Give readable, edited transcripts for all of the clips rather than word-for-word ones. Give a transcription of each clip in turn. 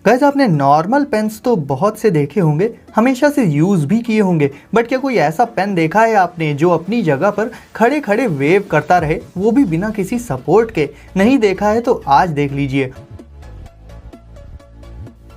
Guys आपने normal pens तो बहुत से देखे होंगे, हमेशा से यूज़ भी किए होंगे, बट क्या कोई ऐसा पेन देखा है आपने जो अपनी जगह पर खड़े खड़े वेव करता रहे, वो भी बिना किसी सपोर्ट के? नहीं देखा है तो आज देख लीजिए।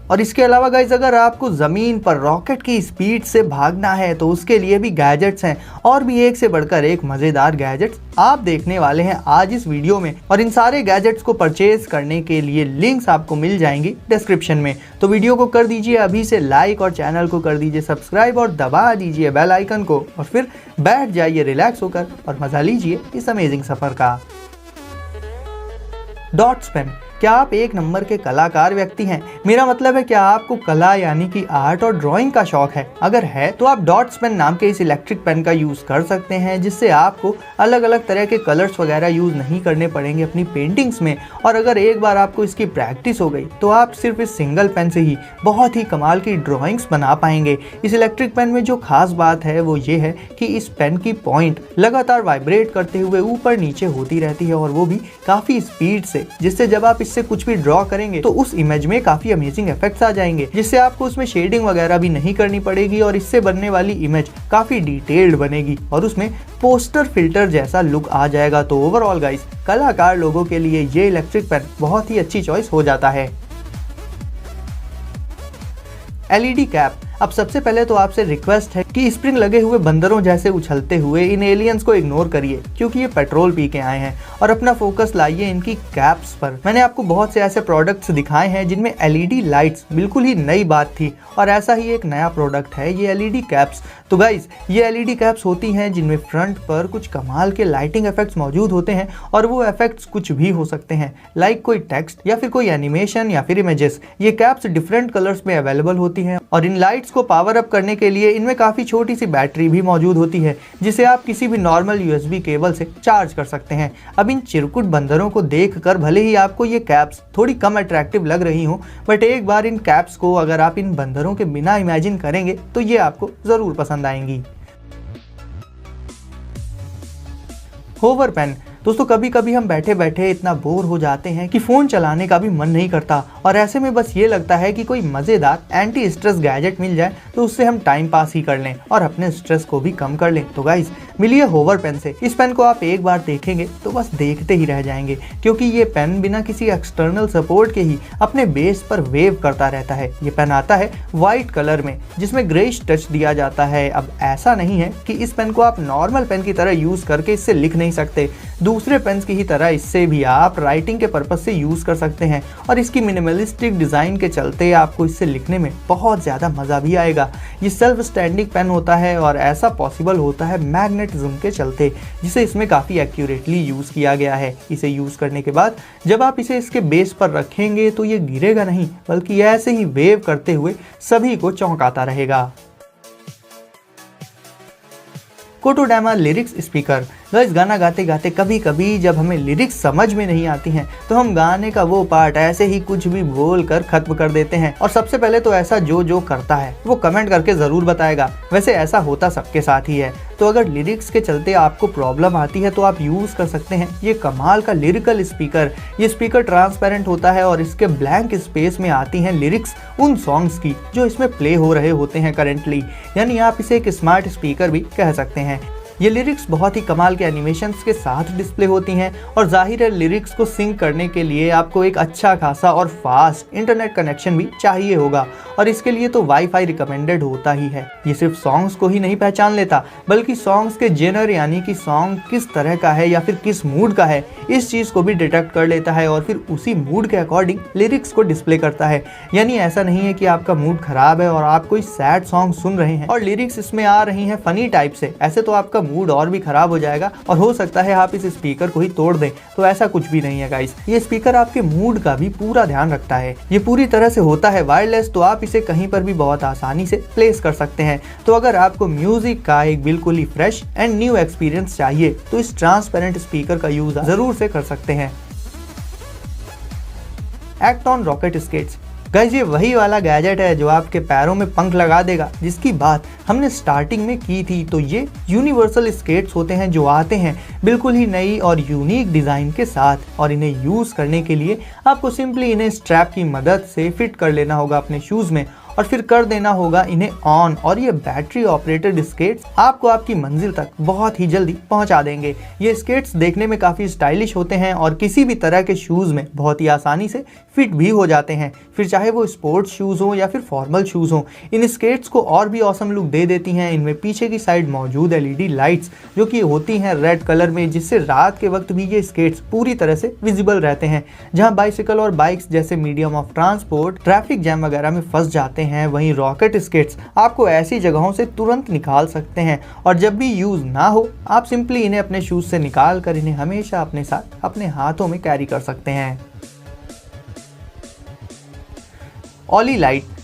और इसके अलावा गाइज अगर आपको ज़मीन पर रॉकेट की स्पीड से भागना है तो उसके लिए भी गैजेट्स हैं, और भी एक से बढ़कर एक मज़ेदार गैजेट्स आप देखने वाले हैं आज इस वीडियो में। और इन सारे गैजेट्स को परचेज करने के लिए लिंक्स आपको मिल जाएंगी डिस्क्रिप्शन में। तो वीडियो को कर दीजिए अभी से लाइक और चैनल को कर दीजिए सब्सक्राइब और दबा दीजिए बेल आइकन को, और फिर बैठ जाइए रिलैक्स होकर और मज़ा लीजिए इस अमेजिंग सफ़र का। डॉट्स पेन, क्या आप एक नंबर के कलाकार व्यक्ति हैं? मेरा मतलब है क्या आपको कला यानी कि आर्ट और ड्राइंग का शौक है? अगर है तो आप डॉट्स पेन नाम के इस इलेक्ट्रिक पेन का यूज़ कर सकते हैं, जिससे आपको अलग अलग तरह के कलर्स वगैरह यूज़ नहीं करने पड़ेंगे अपनी पेंटिंग्स में। और अगर एक बार आपको इसकी प्रैक्टिस हो गई तो आप सिर्फ इस सिंगल पेन से ही बहुत ही कमाल की ड्राइंग्स बना पाएंगे। इस इलेक्ट्रिक पेन में जो खास बात है वो ये है कि इस पेन की पॉइंट लगातार वाइब्रेट करते हुए ऊपर नीचे होती रहती है, और वो भी काफ़ी स्पीड से, जिससे जब आप इससे कुछ भी ड्रॉ करेंगे तो उस इमेज में काफी अमेजिंग इफेक्ट्स आ जाएंगे, जिससे आपको उसमें शेडिंग वगैरह भी नहीं करनी पड़ेगी, और इससे बनने वाली इमेज काफी डिटेल्ड बनेगी और उसमें पोस्टर फिल्टर जैसा लुक आ जाएगा। तो ओवरऑल गाइस कलाकार लोगों के लिए ये इलेक्ट्रिक पेन बहुत ही अच्छी चॉइस हो जाता है। एलईडी कैप, अब सबसे पहले तो आपसे रिक्वेस्ट है कि स्प्रिंग लगे हुए बंदरों जैसे उछलते हुए इन एलियंस को इग्नोर करिए, क्योंकि ये पेट्रोल पी के आए हैं, और अपना फोकस लाइए इनकी कैप्स पर। मैंने आपको बहुत से ऐसे प्रोडक्ट्स दिखाए हैं जिनमें एलईडी लाइट्स बिल्कुल ही नई बात थी, और ऐसा ही एक नया प्रोडक्ट है ये एलईडी कैप्स। तो गाइज ये एलईडी कैप्स होती हैं जिनमें फ्रंट पर कुछ कमाल के लाइटिंग इफेक्ट्स मौजूद होते हैं, और वो इफेक्ट्स कुछ भी हो सकते हैं, लाइक कोई टेक्स्ट या फिर कोई एनिमेशन या फिर इमेजेस। ये कैप्स डिफरेंट कलर्स में अवेलेबल होती हैं, और इन लाइट्स को पावर अप करने के लिए इनमें काफ़ी छोटी सी बैटरी भी मौजूद होती है, जिसे आप किसी भी नॉर्मल यूएसबी केबल से चार्ज कर सकते हैं। अब इन चिरकुट बंदरों को देखकर भले ही आपको ये कैप्स थोड़ी कम अट्रैक्टिव लग रही हो, बट एक बार इन कैप्स को अगर आप इन बंदरों के बिना इमेजिन करेंगे तो ये आपको ज़रूर पसंद आएंगी। होवर पेन, दोस्तों कभी कभी हम बैठे बैठे इतना बोर हो जाते हैं कि फ़ोन चलाने का भी मन नहीं करता, और ऐसे में बस ये लगता है कि कोई मज़ेदार एंटी स्ट्रेस गैजेट मिल जाए तो उससे हम टाइम पास ही कर लें और अपने स्ट्रेस को भी कम कर लें। तो गाइस मिलिए होवर पेन से। इस पेन को आप एक बार देखेंगे तो बस देखते ही रह जाएंगे, क्योंकि ये पेन बिना किसी एक्सटर्नल सपोर्ट के ही अपने बेस पर वेव करता रहता है। ये पेन आता है वाइट कलर में, जिसमें ग्रेइश टच दिया जाता है। अब ऐसा नहीं है कि इस पेन को आप नॉर्मल पेन की तरह यूज़ करके इससे लिख नहीं सकते, दूसरे पेन्स की ही तरह इससे भी आप राइटिंग के पर्पज से यूज़ कर सकते हैं, और इसकी मिनिमलिस्टिक डिज़ाइन के चलते आपको इससे लिखने में बहुत ज़्यादा मज़ा भी आएगा। ये सेल्फ स्टैंडिंग पेन होता है, और ऐसा पॉसिबल होता है मैग्नेटिज्म के चलते, जिसे इसमें काफ़ी एक्यूरेटली यूज़ किया गया है। इसे यूज़ करने के बाद जब आप इसे इसके बेस पर रखेंगे तो ये गिरेगा नहीं, बल्कि ऐसे ही वेव करते हुए सभी को चौंकाता रहेगा। कोटोडामा लिरिक्स स्पीकर, गाइस गाना गाते गाते कभी कभी जब हमें लिरिक्स समझ में नहीं आती हैं तो हम गाने का वो पार्ट ऐसे ही कुछ भी बोल कर खत्म कर देते हैं। और सबसे पहले तो ऐसा जो करता है वो कमेंट करके ज़रूर बताएगा। वैसे ऐसा होता सबके साथ ही है, तो अगर लिरिक्स के चलते आपको प्रॉब्लम आती है तो आप यूज़ कर सकते हैं ये कमाल का लिरिकल स्पीकर। ये स्पीकर ट्रांसपेरेंट होता है, और इसके ब्लैंक स्पेस में आती हैं लिरिक्स उन सॉन्ग्स की जो इसमें प्ले हो रहे होते हैं करेंटली, यानी आप इसे एक स्मार्ट स्पीकर भी कह सकते हैं। ये लिरिक्स बहुत ही कमाल के एनिमेशंस के साथ डिस्प्ले होती हैं, और जाहिर है लिरिक्स को सिंक करने के लिए आपको एक अच्छा खासा और फास्ट इंटरनेट कनेक्शन भी चाहिए होगा, और इसके लिए तो वाईफाई रिकमेंडेड होता ही है। ये सिर्फ सॉन्ग्स को ही नहीं पहचान लेता, बल्कि सॉन्ग्स के जेनर यानी कि सॉन्ग किस तरह का है या फिर किस मूड का है, इस चीज़ को भी डिटेक्ट कर लेता है, और फिर उसी मूड के अकॉर्डिंग लिरिक्स को डिस्प्ले करता है। यानी ऐसा नहीं है कि आपका मूड खराब है और आप कोई सैड सॉन्ग सुन रहे हैं और लिरिक्स इसमें आ रही हैं फनी टाइप से, ऐसे तो आपका मूड और भी खराब हो जाएगा, और हो सकता है आप इस स्पीकर को ही तोड़ दें। तो ऐसा कुछ भी नहीं है गाइस, ये स्पीकर आपके मूड का भी पूरा ध्यान रखता है। ये पूरी तरह से होता है वायरलेस, तो आप इसे कहीं पर भी बहुत आसानी से प्लेस कर सकते हैं। तो अगर आपको म्यूजिक का एक बिल्कुल ही फ्रेश एंड न्यू एक्सपीरियंस चाहिए तो इस ट्रांसपेरेंट स्पीकर का यूज जरूर से कर सकते हैं। Act on rocket skates, guys ये वही वाला गैजेट है जो आपके पैरों में पंख लगा देगा, जिसकी बात हमने स्टार्टिंग में की थी। तो ये यूनिवर्सल स्केट्स होते हैं जो आते हैं बिल्कुल ही नई और यूनिक डिज़ाइन के साथ, और इन्हें यूज़ करने के लिए आपको सिंपली इन्हें स्ट्रैप की मदद से फिट कर लेना होगा अपने शूज़ में और फिर कर देना होगा इन्हें ऑन, और ये बैटरी ऑपरेटेड स्केट्स आपको आपकी मंजिल तक बहुत ही जल्दी पहुंचा देंगे। ये स्केट्स देखने में काफ़ी स्टाइलिश होते हैं और किसी भी तरह के शूज़ में बहुत ही आसानी से फिट भी हो जाते हैं, फिर चाहे वो स्पोर्ट्स शूज़ हो या फिर फॉर्मल शूज़ हो। इन स्केट्स को और भी ऑसम लुक दे देती हैं इनमें पीछे की साइड मौजूद LED लाइट्स, जो कि होती हैं रेड कलर में, जिससे रात के वक्त भी ये स्केट्स पूरी तरह से विजिबल रहते हैं। जहाँ बाइसिकल और बाइक्स जैसे medium of transport traffic jam वगैरह में फंस जाते हैं, वहीं रॉकेट स्केट्स आपको ऐसी जगहों से तुरंत निकाल सकते हैं। और जब भी यूज ना हो आप सिंपली इन्हें अपने शूज से निकाल कर इन्हें हमेशा अपने साथ अपने हाथों में कैरी कर सकते हैं। ऑली लाइट।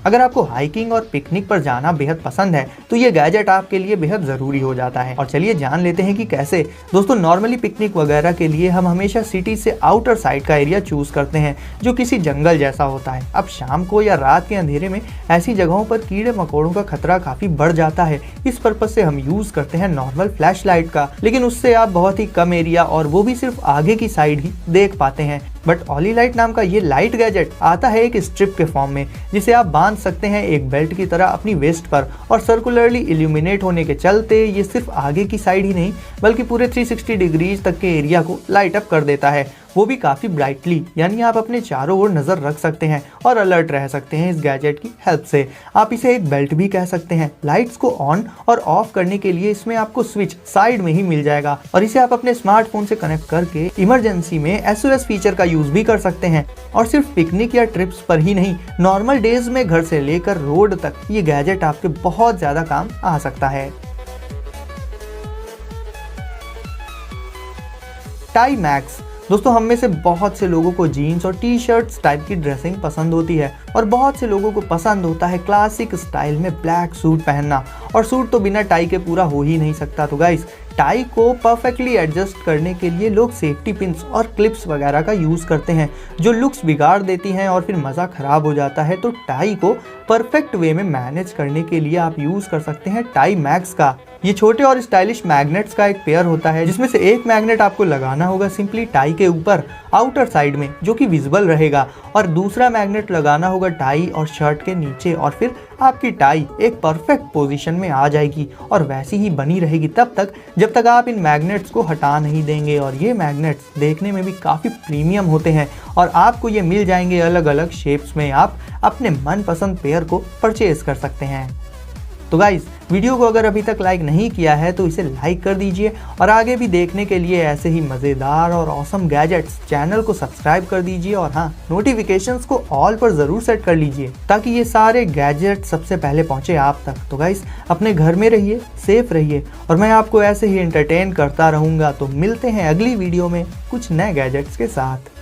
अगर आपको हाइकिंग और पिकनिक पर जाना बेहद पसंद है तो ये गैजेट आपके लिए बेहद ज़रूरी हो जाता है। और चलिए जान लेते हैं कि कैसे। दोस्तों नॉर्मली पिकनिक वगैरह के लिए हम हमेशा सिटी से आउटर साइड का एरिया चूज़ करते हैं जो किसी जंगल जैसा होता है। अब शाम को या रात के अंधेरे में ऐसी जगहों पर कीड़े मकोड़ों का खतरा काफ़ी बढ़ जाता है। इस पर्पज़ से हम यूज़ करते हैं नॉर्मल फ्लैश लाइट का, लेकिन उससे आप बहुत ही कम एरिया और वो भी सिर्फ आगे की साइड ही देख पाते हैं। बट ऑली लाइट नाम का ये लाइट गैजेट आता है एक स्ट्रिप के फॉर्म में, जिसे आप बांध सकते हैं एक बेल्ट की तरह अपनी वेस्ट पर, और सर्कुलरली इल्यूमिनेट होने के चलते ये सिर्फ आगे की साइड ही नहीं बल्कि पूरे 360 डिग्रीज तक के एरिया को लाइट अप कर देता है, वो भी काफ़ी ब्राइटली। यानी आप अपने चारों ओर नज़र रख सकते हैं और अलर्ट रह सकते हैं इस गैजेट की हेल्प से। आप इसे एक बेल्ट भी कह सकते हैं। लाइट्स को ऑन और ऑफ करने के लिए इसमें आपको स्विच साइड में ही मिल जाएगा, और इसे आप अपने स्मार्टफोन से कनेक्ट करके इमरजेंसी में SOS फीचर का यूज़ भी कर सकते हैं। और सिर्फ पिकनिक या ट्रिप्स पर ही नहीं, नॉर्मल डेज में घर से लेकर रोड तक ये गैजेट आपके बहुत ज़्यादा काम आ सकता है। Tie max. दोस्तों हम में से बहुत से लोगों को जीन्स और टी-शर्ट्स टाइप की ड्रेसिंग पसंद होती है, और बहुत से लोगों को पसंद होता है क्लासिक स्टाइल में ब्लैक सूट पहनना, और सूट तो बिना टाई के पूरा हो ही नहीं सकता। तो गाइस टाई को परफेक्टली एडजस्ट करने के लिए लोग सेफ्टी पिन्स और क्लिप्स वगैरह का यूज़ करते हैं जो लुक्स बिगाड़ देती हैं और फिर मज़ा ख़राब हो जाता है। तो टाई को परफेक्ट वे में मैनेज करने के लिए आप यूज़ कर सकते हैं टाई मैक्स का। ये छोटे और स्टाइलिश मैग्नेट्स का एक पेयर होता है, जिसमें से एक मैग्नेट आपको लगाना होगा सिंपली टाई के ऊपर आउटर साइड में, जो कि विजिबल रहेगा, और दूसरा मैग्नेट लगाना होगा टाई और शर्ट के नीचे, और फिर आपकी टाई एक परफेक्ट पोजीशन में आ जाएगी और वैसी ही बनी रहेगी तब तक जब तक आप इन मैग्नेट्स को हटा नहीं देंगे। और ये मैग्नेट्स देखने में भी काफ़ी प्रीमियम होते हैं और आपको ये मिल जाएंगे अलग अलग शेप्स में। आप अपने मनपसंद पेयर को परचेज कर सकते हैं। तो गाइस वीडियो को अगर अभी तक लाइक नहीं किया है तो इसे लाइक कर दीजिए, और आगे भी देखने के लिए ऐसे ही मज़ेदार और ऑसम गैजेट्स चैनल को सब्सक्राइब कर दीजिए, और हाँ नोटिफिकेशंस को ऑल पर ज़रूर सेट कर लीजिए ताकि ये सारे गैजेट सबसे पहले पहुँचे आप तक। तो गाइस अपने घर में रहिए, सेफ रहिए, और मैं आपको ऐसे ही एंटरटेन करता रहूँगा। तो मिलते हैं अगली वीडियो में कुछ नए गैजेट्स के साथ।